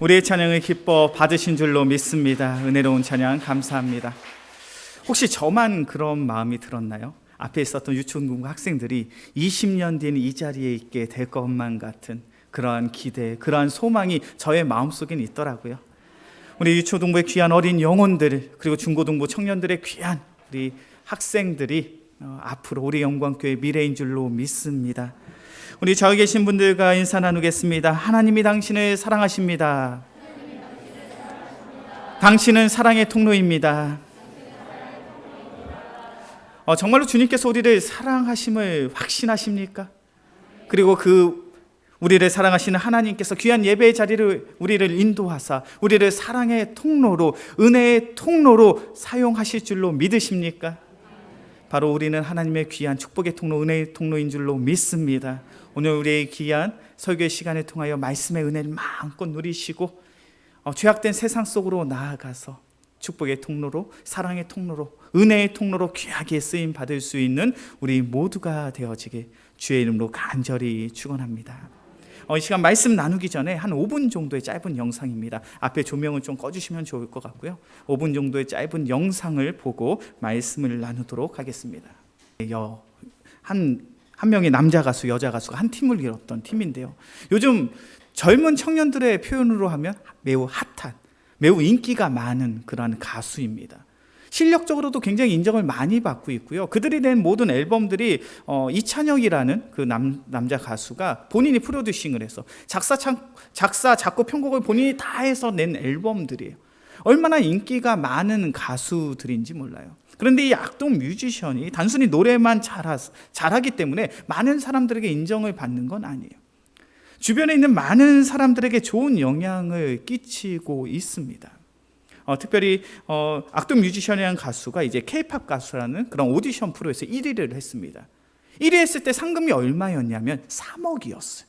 우리의 찬양을 기뻐 받으신 줄로 믿습니다. 은혜로운 찬양 감사합니다. 혹시 저만 그런 마음이 들었나요? 앞에 있었던 유초등부 학생들이 20년 뒤에는 이 자리에 있게 될 것만 같은 그러한 기대, 그러한 소망이 저의 마음속에는 있더라고요. 우리 유초등부의 귀한 어린 영혼들, 그리고 중고등부 청년들의 귀한 우리 학생들이 앞으로 우리 영광교회 미래인 줄로 믿습니다. 우리 저기 계신 분들과 인사 나누겠습니다. 하나님이 당신을 사랑하십니다. 당신은 사랑의 통로입니다. 정말로 주님께서 우리를 사랑하심을 확신하십니까? 그리고 우리를 사랑하시는 하나님께서 귀한 예배의 자리를 우리를 인도하사 우리를 사랑의 통로로, 은혜의 통로로 사용하실 줄로 믿으십니까? 바로 우리는 하나님의 귀한 축복의 통로, 은혜의 통로인 줄로 믿습니다. 오늘 우리의 귀한 설교의 시간을 통하여 말씀의 은혜를 마음껏 누리시고 죄악된 세상 속으로 나아가서 축복의 통로로, 사랑의 통로로, 은혜의 통로로 귀하게 쓰임 받을 수 있는 우리 모두가 되어지길 주의 이름으로 간절히 축원합니다. 이 시간 말씀 나누기 전에 한 5분 정도의 짧은 영상입니다. 앞에 조명을 좀 꺼주시면 좋을 것 같고요. 5분 정도의 짧은 영상을 보고 말씀을 나누도록 하겠습니다. 한 명의 남자 가수, 여자 가수가 한 팀을 이뤘던 팀인데요. 요즘 젊은 청년들의 표현으로 하면 매우 핫한, 매우 인기가 많은 그러한 가수입니다. 실력적으로도 굉장히 인정을 많이 받고 있고요. 그들이 낸 모든 앨범들이 이찬혁이라는 그 남자 가수가 본인이 프로듀싱을 해서 작사, 작곡, 편곡을 본인이 다 해서 낸 앨범들이에요. 얼마나 인기가 많은 가수들인지 몰라요. 그런데 이 악동 뮤지션이 단순히 노래만 잘하기 때문에 많은 사람들에게 인정을 받는 건 아니에요. 주변에 있는 많은 사람들에게 좋은 영향을 끼치고 있습니다. 특별히 악동 뮤지션이라는 가수가 이제 K-팝 가수라는 그런 오디션 프로에서 1위를 했습니다. 1위 했을 때 상금이 얼마였냐면 3억이었어요.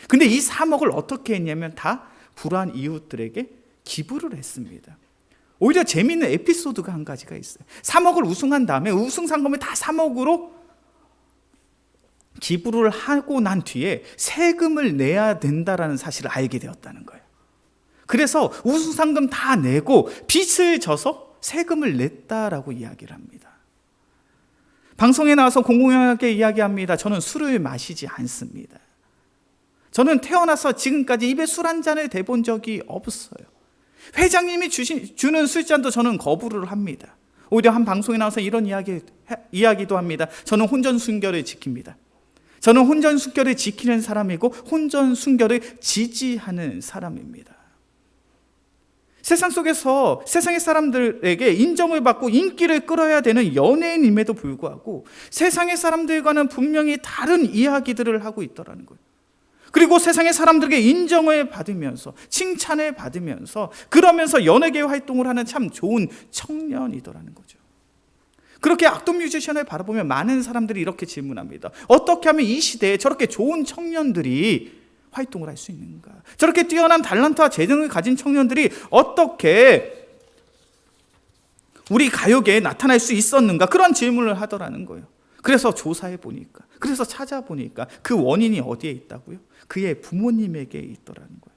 근데 이 3억을 어떻게 했냐면 다 불우한 이웃들에게 기부를 했습니다. 오히려 재미있는 에피소드가 한 가지가 있어요. 3억을 우승한 다음에 우승 상금을 다 3억으로 기부를 하고 난 뒤에 세금을 내야 된다라는 사실을 알게 되었다는 거예요. 그래서 우승 상금 다 내고 빚을 져서 세금을 냈다라고 이야기를 합니다. 방송에 나와서 공공연하게 이야기합니다. 저는 술을 마시지 않습니다. 저는 태어나서 지금까지 입에 술 한 잔을 대본 적이 없어요. 회장님이 주는 술잔도 저는 거부를 합니다. 오히려 한 방송에 나와서 이런 이야기도 합니다. 저는 혼전순결을 지킵니다. 저는 혼전순결을 지키는 사람이고 혼전순결을 지지하는 사람입니다. 세상 속에서 세상의 사람들에게 인정을 받고 인기를 끌어야 되는 연예인임에도 불구하고 세상의 사람들과는 분명히 다른 이야기들을 하고 있더라는 거예요. 그리고 세상의 사람들에게 인정을 받으면서 칭찬을 받으면서 그러면서 연예계 활동을 하는 참 좋은 청년이더라는 거죠. 그렇게 악동 뮤지션을 바라보면 많은 사람들이 이렇게 질문합니다. 어떻게 하면 이 시대에 저렇게 좋은 청년들이 활동을 할 수 있는가? 저렇게 뛰어난 탤런트와 재능을 가진 청년들이 어떻게 우리 가요계에 나타날 수 있었는가? 그런 질문을 하더라는 거예요. 그래서 조사해 보니까, 그래서 찾아보니까 그 원인이 어디에 있다고요? 그의 부모님에게 있더라는 거예요.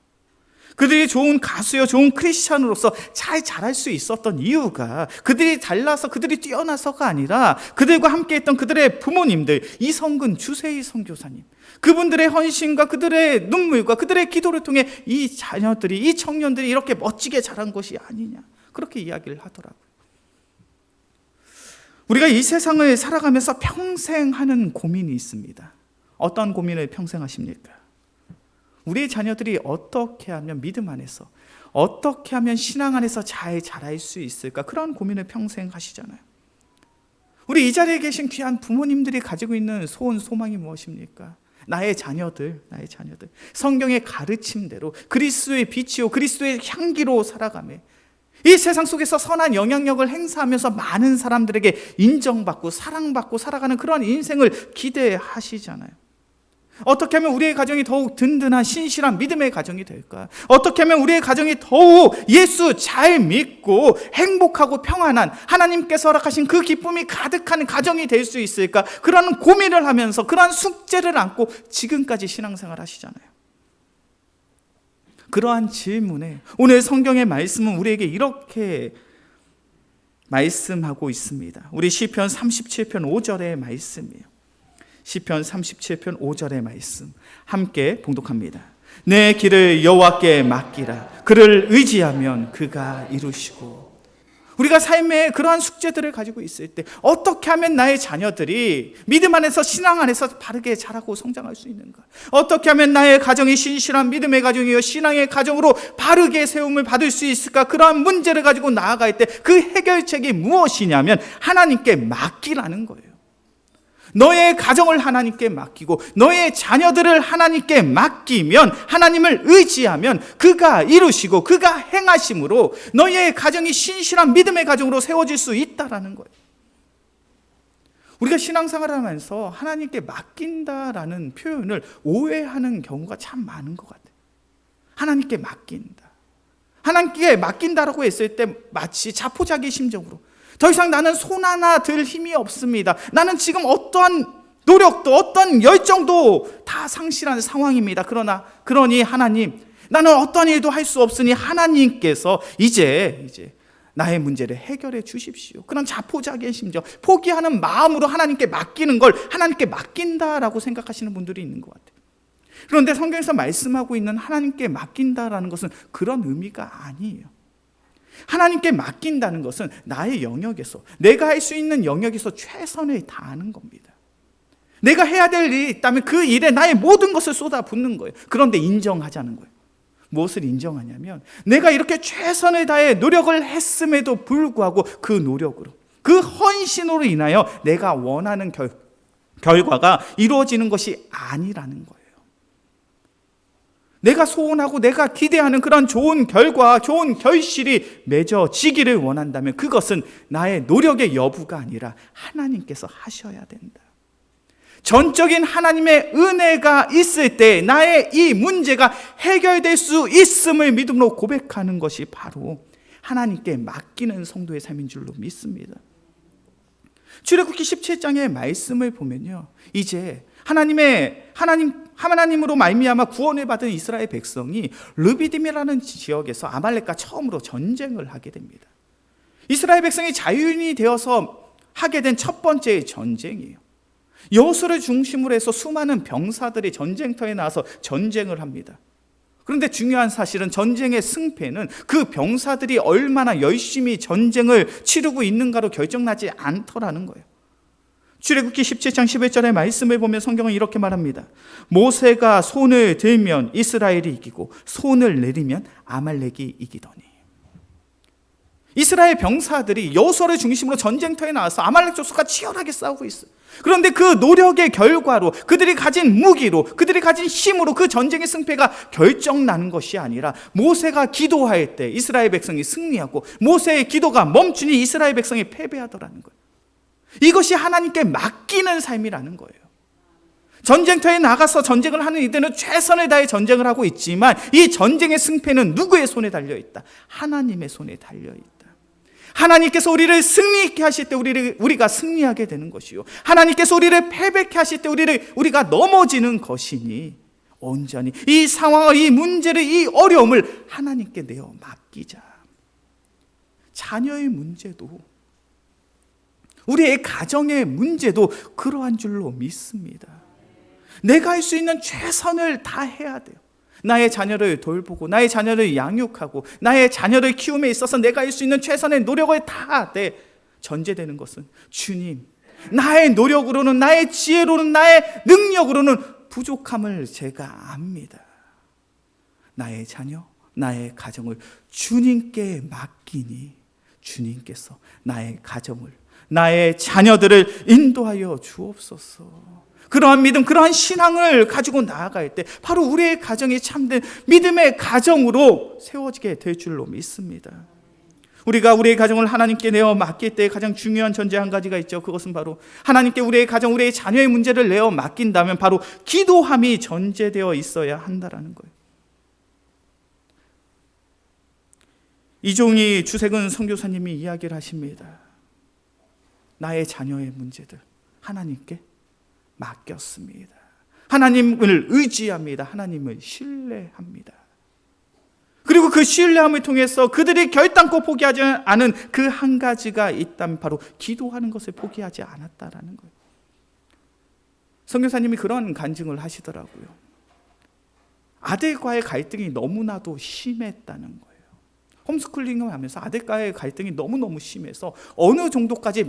그들이 좋은 가수요, 좋은 크리스찬으로서 잘 자랄 수 있었던 이유가 그들이 달라서, 그들이 뛰어나서가 아니라 그들과 함께 했던 그들의 부모님들, 이성근, 주세희 선교사님, 그분들의 헌신과 그들의 눈물과 그들의 기도를 통해 이 자녀들이, 이 청년들이 이렇게 멋지게 자란 것이 아니냐, 그렇게 이야기를 하더라고요. 우리가 이 세상을 살아가면서 평생 하는 고민이 있습니다. 어떤 고민을 평생 하십니까? 우리의 자녀들이 어떻게 하면 믿음 안에서, 어떻게 하면 신앙 안에서 잘 자랄 수 있을까? 그런 고민을 평생 하시잖아요. 우리 이 자리에 계신 귀한 부모님들이 가지고 있는 소원, 소망이 무엇입니까? 나의 자녀들 성경의 가르침대로 그리스도의 빛이요 그리스도의 향기로 살아가며 이 세상 속에서 선한 영향력을 행사하면서 많은 사람들에게 인정받고 사랑받고 살아가는 그런 인생을 기대하시잖아요. 어떻게 하면 우리의 가정이 더욱 든든한 신실한 믿음의 가정이 될까? 어떻게 하면 우리의 가정이 더욱 예수 잘 믿고 행복하고 평안한 하나님께서 허락하신 그 기쁨이 가득한 가정이 될 수 있을까? 그런 고민을 하면서 그런 숙제를 안고 지금까지 신앙생활 하시잖아요. 그러한 질문에 오늘 성경의 말씀은 우리에게 이렇게 말씀하고 있습니다. 우리 시편 37편 5절의 말씀이에요. 시편 37편 5절의 말씀 함께 봉독합니다. 내 길을 여호와께 맡기라. 그를 의지하면 그가 이루시고. 우리가 삶에 그러한 숙제들을 가지고 있을 때 어떻게 하면 나의 자녀들이 믿음 안에서, 신앙 안에서 바르게 자라고 성장할 수 있는가? 어떻게 하면 나의 가정이 신실한 믿음의 가정이요 신앙의 가정으로 바르게 세움을 받을 수 있을까? 그러한 문제를 가지고 나아갈 때 그 해결책이 무엇이냐면 하나님께 맡기라는 거예요. 너의 가정을 하나님께 맡기고 너의 자녀들을 하나님께 맡기면, 하나님을 의지하면 그가 이루시고 그가 행하심으로 너의 가정이 신실한 믿음의 가정으로 세워질 수 있다라는 거예요. 우리가 신앙생활을 하면서 하나님께 맡긴다라는 표현을 오해하는 경우가 참 많은 것 같아요. 하나님께 맡긴다. 하나님께 맡긴다라고 했을 때 마치 자포자기 심정으로 더 이상 나는 손 하나 들 힘이 없습니다. 나는 지금 어떠한 노력도 어떤 열정도 다 상실한 상황입니다. 그러니 하나님, 나는 어떤 일도 할 수 없으니 하나님께서 이제 나의 문제를 해결해 주십시오. 그런 자포자기의 심정, 포기하는 마음으로 하나님께 맡기는 걸 하나님께 맡긴다라고 생각하시는 분들이 있는 것 같아요. 그런데 성경에서 말씀하고 있는 하나님께 맡긴다라는 것은 그런 의미가 아니에요. 하나님께 맡긴다는 것은 나의 영역에서, 내가 할 수 있는 영역에서 최선을 다하는 겁니다. 내가 해야 될 일이 있다면 그 일에 나의 모든 것을 쏟아붓는 거예요. 그런데 인정하자는 거예요. 무엇을 인정하냐면 내가 이렇게 최선을 다해 노력을 했음에도 불구하고 그 노력으로, 그 헌신으로 인하여 내가 원하는 결과가 이루어지는 것이 아니라는 거예요. 내가 소원하고 내가 기대하는 그런 좋은 결과, 좋은 결실이 맺어지기를 원한다면 그것은 나의 노력의 여부가 아니라 하나님께서 하셔야 된다. 전적인 하나님의 은혜가 있을 때 나의 이 문제가 해결될 수 있음을 믿음으로 고백하는 것이 바로 하나님께 맡기는 성도의 삶인 줄로 믿습니다. 출애굽기 17장의 말씀을 보면요, 이제 하나님으로 말미암아 구원을 받은 이스라엘 백성이 르비딤이라는 지역에서 아말렉과 처음으로 전쟁을 하게 됩니다. 이스라엘 백성이 자유인이 되어서 하게 된 첫 번째 전쟁이에요. 여호수아를 중심으로 해서 수많은 병사들이 전쟁터에 나와서 전쟁을 합니다. 그런데 중요한 사실은 전쟁의 승패는 그 병사들이 얼마나 열심히 전쟁을 치르고 있는가로 결정나지 않더라는 거예요. 출애굽기 17장 11절의 말씀을 보면 성경은 이렇게 말합니다. 모세가 손을 들면 이스라엘이 이기고 손을 내리면 아말렉이 이기더니. 이스라엘 병사들이 여호수아를 중심으로 전쟁터에 나와서 아말렉 족속과 치열하게 싸우고 있어요. 그런데 그 노력의 결과로, 그들이 가진 무기로, 그들이 가진 힘으로 그 전쟁의 승패가 결정나는 것이 아니라 모세가 기도할 때 이스라엘 백성이 승리하고 모세의 기도가 멈추니 이스라엘 백성이 패배하더라는 거예요. 이것이 하나님께 맡기는 삶이라는 거예요. 전쟁터에 나가서 전쟁을 하는 이들은 최선을 다해 전쟁을 하고 있지만 이 전쟁의 승패는 누구의 손에 달려있다? 하나님의 손에 달려있다. 하나님께서 우리를 승리케 하실 때 우리가 승리하게 되는 것이요, 하나님께서 우리를 패배케 하실 때 우리가 넘어지는 것이니 온전히 이 상황을, 이 문제를, 이 어려움을 하나님께 내어 맡기자. 자녀의 문제도, 우리의 가정의 문제도 그러한 줄로 믿습니다. 내가 할 수 있는 최선을 다해야 돼요. 나의 자녀를 돌보고 나의 자녀를 양육하고 나의 자녀를 키움에 있어서 내가 할 수 있는 최선의 노력을 다하되 전제되는 것은 주님, 나의 노력으로는, 나의 지혜로는, 나의 능력으로는 부족함을 제가 압니다. 나의 자녀, 나의 가정을 주님께 맡기니 주님께서 나의 가정을, 나의 자녀들을 인도하여 주옵소서. 그러한 믿음, 그러한 신앙을 가지고 나아갈 때 바로 우리의 가정이 참된 믿음의 가정으로 세워지게 될 줄로 믿습니다. 우리가 우리의 가정을 하나님께 내어 맡길 때 가장 중요한 전제 한 가지가 있죠. 그것은 바로 하나님께 우리의 가정, 우리의 자녀의 문제를 내어 맡긴다면 바로 기도함이 전제되어 있어야 한다라는 거예요. 이종희 주세근 선교사님이 이야기를 하십니다. 나의 자녀의 문제들 하나님께 맡겼습니다. 하나님을 의지합니다. 하나님을 신뢰합니다. 그리고 그 신뢰함을 통해서 그들이 결단코 포기하지 않은 그 한 가지가 있다면 바로 기도하는 것을 포기하지 않았다라는 거예요. 선교사님이 그런 간증을 하시더라고요. 아들과의 갈등이 너무나도 심했다는 거예요. 홈스쿨링을 하면서 아들과의 갈등이 너무너무 심해서 어느 정도까지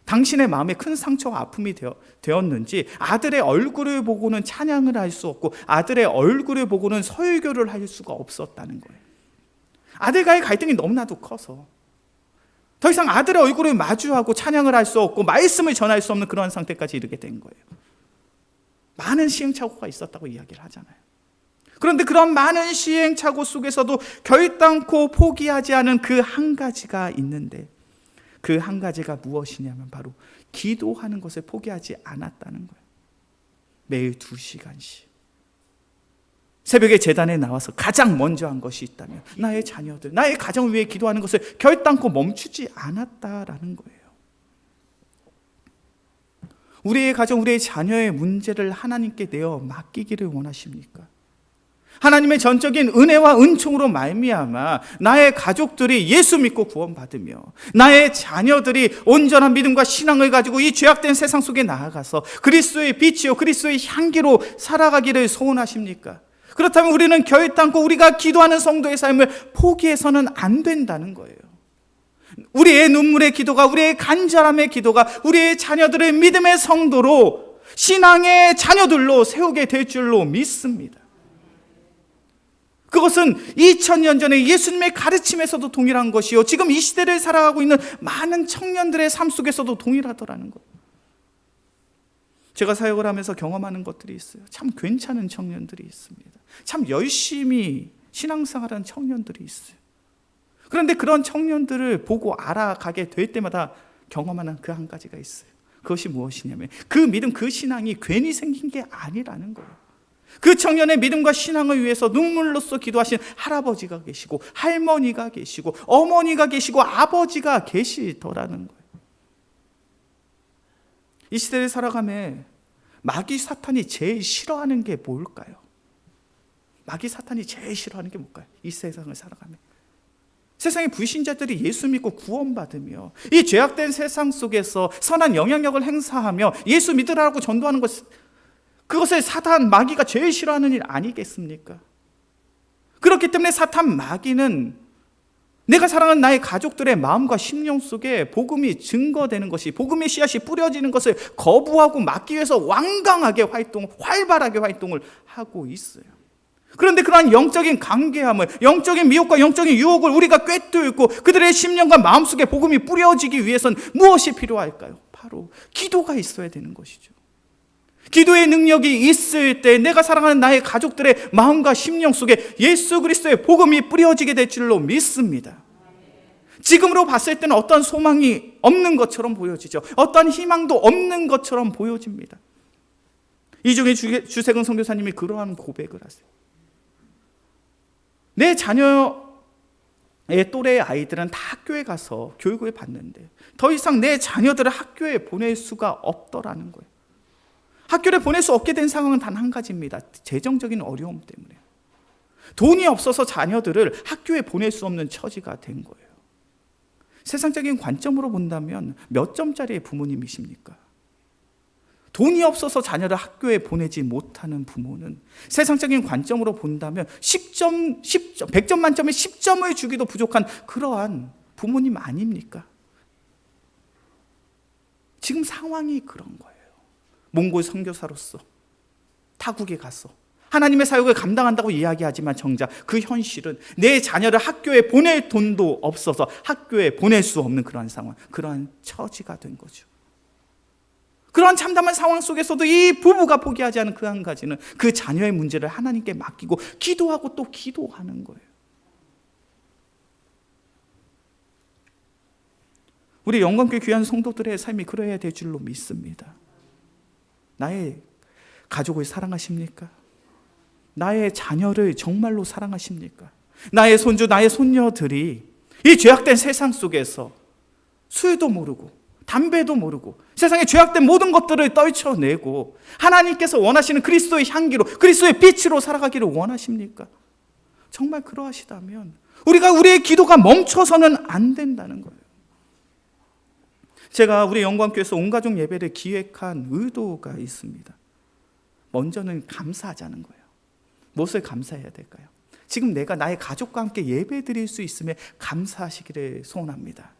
당신의 마음에 큰 상처와 아픔이 되었는지 아들의 얼굴을 보고는 찬양을 할 수 없고 아들의 얼굴을 보고는 설교를 할 수가 없었다는 거예요. 아들과의 갈등이 너무나도 커서 더 이상 아들의 얼굴을 마주하고 찬양을 할 수 없고 말씀을 전할 수 없는 그런 상태까지 이르게 된 거예요. 많은 시행착오가 있었다고 이야기를 하잖아요. 그런데 그런 많은 시행착오 속에서도 결단코 포기하지 않은 그 한 가지가 있는데 그 한 가지가 무엇이냐면 바로 기도하는 것을 포기하지 않았다는 거예요. 매일 2시간씩 새벽에 제단에 나와서 가장 먼저 한 것이 있다면 나의 자녀들, 나의 가정을 위해 기도하는 것을 결단코 멈추지 않았다라는 거예요. 우리의 가정, 우리의 자녀의 문제를 하나님께 내어 맡기기를 원하십니까? 하나님의 전적인 은혜와 은총으로 말미암아 나의 가족들이 예수 믿고 구원받으며 나의 자녀들이 온전한 믿음과 신앙을 가지고 이 죄악된 세상 속에 나아가서 그리스도의 빛이요 그리스도의 향기로 살아가기를 소원하십니까? 그렇다면 우리는 결단코 우리가 기도하는 성도의 삶을 포기해서는 안 된다는 거예요. 우리의 눈물의 기도가, 우리의 간절함의 기도가 우리의 자녀들의 믿음의 성도로, 신앙의 자녀들로 세우게 될 줄로 믿습니다. 그것은 2000년 전에 예수님의 가르침에서도 동일한 것이요 지금 이 시대를 살아가고 있는 많은 청년들의 삶 속에서도 동일하더라는 거예요. 제가 사역을 하면서 경험하는 것들이 있어요. 참 괜찮은 청년들이 있습니다. 참 열심히 신앙생활하는 청년들이 있어요. 그런데 그런 청년들을 보고 알아가게 될 때마다 경험하는 그 한 가지가 있어요. 그것이 무엇이냐면 그 믿음, 그 신앙이 괜히 생긴 게 아니라는 거예요. 그 청년의 믿음과 신앙을 위해서 눈물로써 기도하신 할아버지가 계시고 할머니가 계시고 어머니가 계시고 아버지가 계시더라는 거예요. 이 시대를 살아가며 마귀 사탄이 제일 싫어하는 게 뭘까요? 마귀 사탄이 제일 싫어하는 게 뭘까요? 이 세상을 살아가며 세상의 불신자들이 예수 믿고 구원받으며 이 죄악된 세상 속에서 선한 영향력을 행사하며 예수 믿으라고 전도하는 그것을 사탄 마귀가 제일 싫어하는 일 아니겠습니까? 그렇기 때문에 사탄 마귀는 내가 사랑하는 나의 가족들의 마음과 심령 속에 복음이 증거되는 것이, 복음의 씨앗이 뿌려지는 것을 거부하고 막기 위해서 활발하게 활동을 하고 있어요. 그런데 그러한 영적인 관계함을, 영적인 미혹과 영적인 유혹을 우리가 꿰뚫고 그들의 심령과 마음속에 복음이 뿌려지기 위해서는 무엇이 필요할까요? 바로 기도가 있어야 되는 것이죠. 기도의 능력이 있을 때 내가 사랑하는 나의 가족들의 마음과 심령 속에 예수 그리스도의 복음이 뿌려지게 될 줄로 믿습니다. 지금으로 봤을 때는 어떤 소망이 없는 것처럼 보여지죠. 어떤 희망도 없는 것처럼 보여집니다. 이중에 주세근 선교사님이 그러한 고백을 하세요. 내 자녀의 또래의 아이들은 다 학교에 가서 교육을 받는데 더 이상 내 자녀들을 학교에 보낼 수가 없더라는 거예요. 학교를 보낼 수 없게 된 상황은 단 한 가지입니다. 재정적인 어려움 때문에. 돈이 없어서 자녀들을 학교에 보낼 수 없는 처지가 된 거예요. 세상적인 관점으로 본다면 몇 점짜리의 부모님이십니까? 돈이 없어서 자녀를 학교에 보내지 못하는 부모는 세상적인 관점으로 본다면 100점 만점에 10점을 주기도 부족한 그러한 부모님 아닙니까? 지금 상황이 그런 거예요. 몽골 선교사로서 타국에 가서 하나님의 사역을 감당한다고 이야기하지만 정작 그 현실은 내 자녀를 학교에 보낼 돈도 없어서 학교에 보낼 수 없는 그러한 상황, 그러한 처지가 된 거죠. 그러한 참담한 상황 속에서도 이 부부가 포기하지 않은 그 한 가지는 그 자녀의 문제를 하나님께 맡기고 기도하고 또 기도하는 거예요. 우리 영광교회 귀한 성도들의 삶이 그래야 될 줄로 믿습니다. 나의 가족을 사랑하십니까? 나의 자녀를 정말로 사랑하십니까? 나의 손주, 나의 손녀들이 이 죄악된 세상 속에서 술도 모르고 담배도 모르고 세상의 죄악된 모든 것들을 떨쳐내고 하나님께서 원하시는 그리스도의 향기로, 그리스도의 빛으로 살아가기를 원하십니까? 정말 그러하시다면 우리가 우리의 기도가 멈춰서는 안 된다는 거예요. 제가 우리 영광교회에서 온가족 예배를 기획한 의도가 있습니다. 먼저는 감사하자는 거예요. 무엇을 감사해야 될까요? 지금 내가 나의 가족과 함께 예배 드릴 수 있음에 감사하시기를 소원합니다.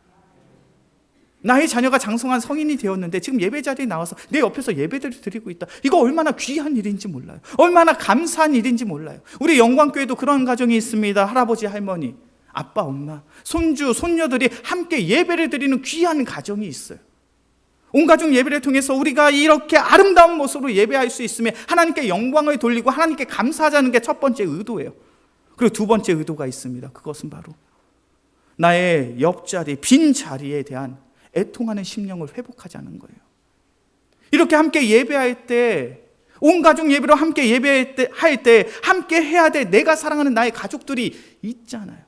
나의 자녀가 장성한 성인이 되었는데 지금 예배 자리에 나와서 내 옆에서 예배를 드리고 있다. 이거 얼마나 귀한 일인지 몰라요. 얼마나 감사한 일인지 몰라요. 우리 영광교회도 그런 가정이 있습니다. 할아버지, 할머니, 아빠, 엄마, 손주, 손녀들이 함께 예배를 드리는 귀한 가정이 있어요. 온가족 예배를 통해서 우리가 이렇게 아름다운 모습으로 예배할 수 있으면 하나님께 영광을 돌리고 하나님께 감사하자는 게 첫 번째 의도예요. 그리고 두 번째 의도가 있습니다. 그것은 바로 나의 옆자리, 빈 자리에 대한 애통하는 심령을 회복하자는 거예요. 이렇게 함께 예배할 때, 온 가족 예배로 함께 예배할 때 함께 해야 될 내가 사랑하는 나의 가족들이 있잖아요.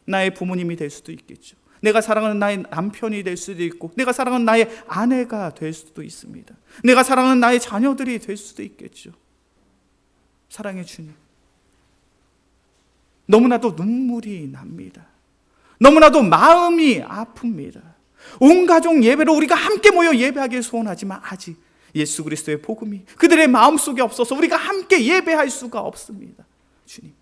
나의 부모님이 될 수도 있겠죠. 내가 사랑하는 나의 남편이 될 수도 있고, 내가 사랑하는 나의 아내가 될 수도 있습니다. 내가 사랑하는 나의 자녀들이 될 수도 있겠죠. 사랑의 주님, 너무나도 눈물이 납니다. 너무나도 마음이 아픕니다. 온 가족 예배로 우리가 함께 모여 예배하길 소원하지만 아직 예수 그리스도의 복음이 그들의 마음속에 없어서 우리가 함께 예배할 수가 없습니다. 주님,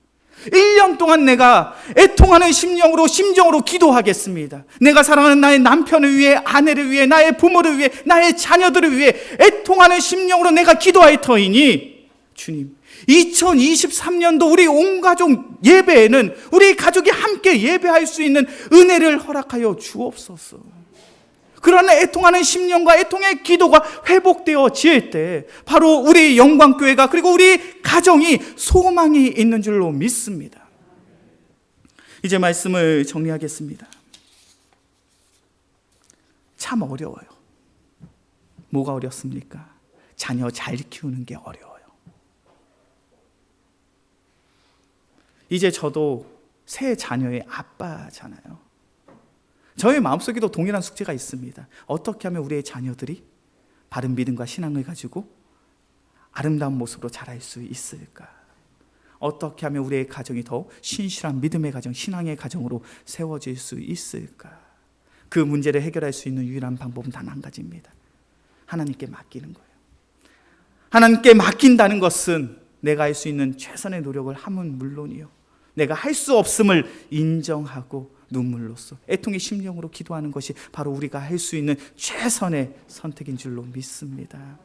1년 동안 내가 애통하는 심정으로 기도하겠습니다. 내가 사랑하는 나의 남편을 위해, 아내를 위해, 나의 부모를 위해, 나의 자녀들을 위해 애통하는 심령으로 내가 기도할 터이니 주님, 2023년도 우리 온 가족 예배에는 우리 가족이 함께 예배할 수 있는 은혜를 허락하여 주옵소서. 그런 애통하는 심령과 애통의 기도가 회복되어질 때 바로 우리 영광교회가, 그리고 우리 가정이 소망이 있는 줄로 믿습니다. 이제 말씀을 정리하겠습니다. 참 어려워요. 뭐가 어렵습니까? 자녀 잘 키우는 게 어려워요. 이제 저도 새 자녀의 아빠잖아요. 저의 마음속에도 동일한 숙제가 있습니다. 어떻게 하면 우리의 자녀들이 바른 믿음과 신앙을 가지고 아름다운 모습으로 자랄 수 있을까? 어떻게 하면 우리의 가정이 더 신실한 믿음의 가정, 신앙의 가정으로 세워질 수 있을까? 그 문제를 해결할 수 있는 유일한 방법은 단 한 가지입니다. 하나님께 맡기는 거예요. 하나님께 맡긴다는 것은 내가 할 수 있는 최선의 노력을 함은 물론이요, 내가 할 수 없음을 인정하고 눈물로써 애통의 심령으로 기도하는 것이 바로 우리가 할 수 있는 최선의 선택인 줄로 믿습니다.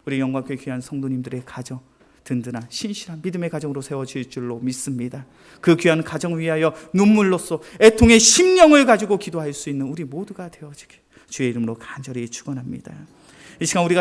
우리 영광교회 귀한 성도님들의 가정, 든든한 신실한 믿음의 가정으로 세워질 줄로 믿습니다. 그 귀한 가정 위하여 눈물로써 애통의 심령을 가지고 기도할 수 있는 우리 모두가 되어지길 주의 이름으로 간절히 축원합니다. 이 시간 우리가